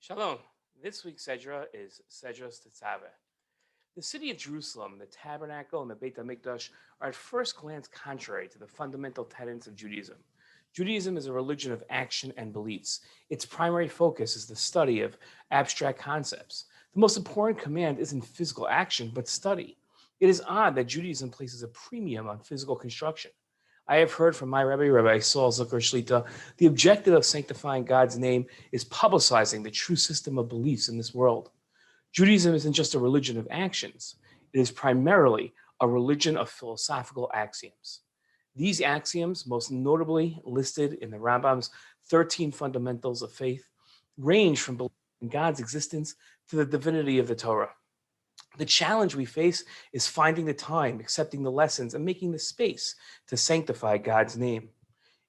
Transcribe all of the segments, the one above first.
Shalom. This week's Sedra is Sedra Tetzaveh. The city of Jerusalem, the Tabernacle and the Beit Hamikdash are at first glance contrary to the fundamental tenets of Judaism. Judaism is a religion of action and beliefs. Its primary focus is the study of abstract concepts. The most important command isn't physical action, but study. It is odd that Judaism places a premium on physical construction. I have heard from my Rabbi Saul Zucker Shlita, the objective of sanctifying God's name is publicizing the true system of beliefs in this world. Judaism isn't just a religion of actions, it is primarily a religion of philosophical axioms. These axioms, most notably listed in the Rambam's 13 Fundamentals of Faith, range from belief in God's existence to the divinity of the Torah. The challenge we face is finding the time, accepting the lessons, and making the space to sanctify God's name.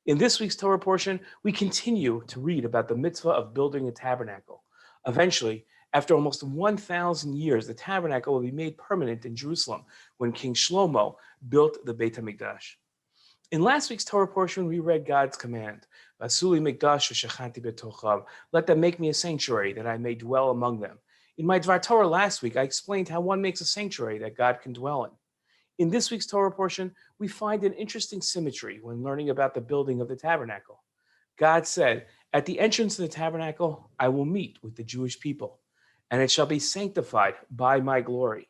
In this week's Torah portion, we continue to read about the mitzvah of building a tabernacle. Eventually, after almost 1,000 years, the tabernacle will be made permanent in Jerusalem when King Shlomo built the Beit Hamikdash. In last week's Torah portion, we read God's command, "Vasuli mikdash v'shachanti betochav," let them make me a sanctuary that I may dwell among them. In my Dvar Torah last week, I explained how one makes a sanctuary that God can dwell in. In this week's Torah portion, we find an interesting symmetry when learning about the building of the tabernacle. God said, "At the entrance of the tabernacle, I will meet with the Jewish people, and it shall be sanctified by my glory.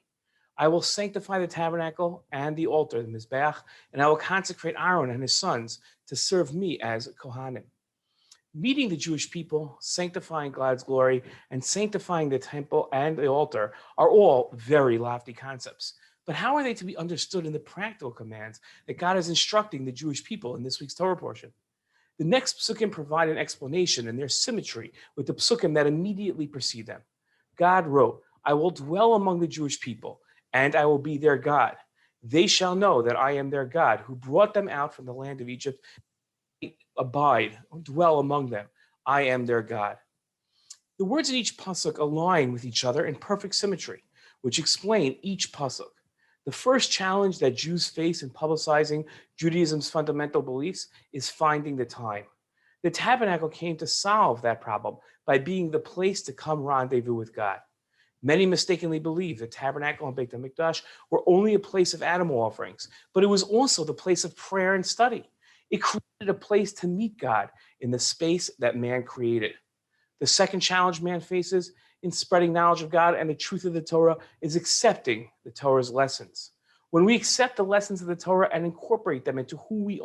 I will sanctify the tabernacle and the altar, the Mizbeach, and I will consecrate Aaron and his sons to serve me as Kohanim." Meeting the Jewish people, sanctifying God's glory, and sanctifying the temple and the altar are all very lofty concepts. But how are they to be understood in the practical commands that God is instructing the Jewish people in this week's Torah portion? The next psukim provide an explanation and their symmetry with the psukim that immediately precede them. God wrote, "I will dwell among the Jewish people, and I will be their God. They shall know that I am their God, who brought them out from the land of Egypt. Abide, dwell among them. I am their God." The words in each pasuk align with each other in perfect symmetry, which explain each pasuk. The first challenge that Jews face in publicizing Judaism's fundamental beliefs is finding the time. The tabernacle came to solve that problem by being the place to come rendezvous with God. Many mistakenly believe the Tabernacle and Beit Hamikdash were only a place of animal offerings, but it was also the place of prayer and study. It created a place to meet God in the space that man created. The second challenge man faces in spreading knowledge of God and the truth of the Torah is accepting the Torah's lessons. When we accept the lessons of the Torah and incorporate them into who we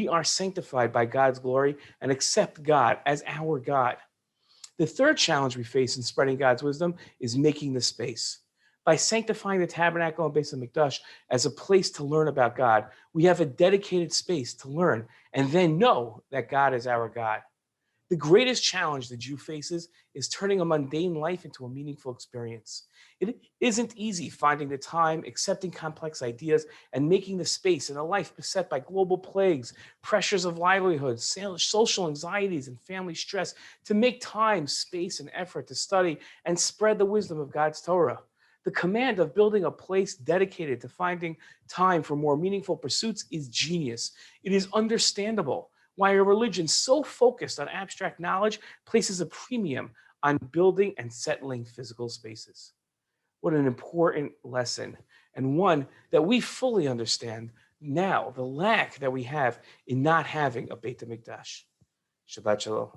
are sanctified by God's glory and accept God as our God. The third challenge we face in spreading God's wisdom is making the space. By sanctifying the Tabernacle and Beit Hamikdash as a place to learn about God, we have a dedicated space to learn and then know that God is our God. The greatest challenge the Jew faces is turning a mundane life into a meaningful experience. It isn't easy finding the time, accepting complex ideas, and making the space in a life beset by global plagues, pressures of livelihood, social anxieties, and family stress to make time, space, and effort to study and spread the wisdom of God's Torah. The command of building a place dedicated to finding time for more meaningful pursuits is genius. It is understandable why a religion so focused on abstract knowledge places a premium on building and settling physical spaces. What an important lesson, and one that we fully understand now, the lack that we have in not having a Beit HaMikdash. Shabbat Shalom.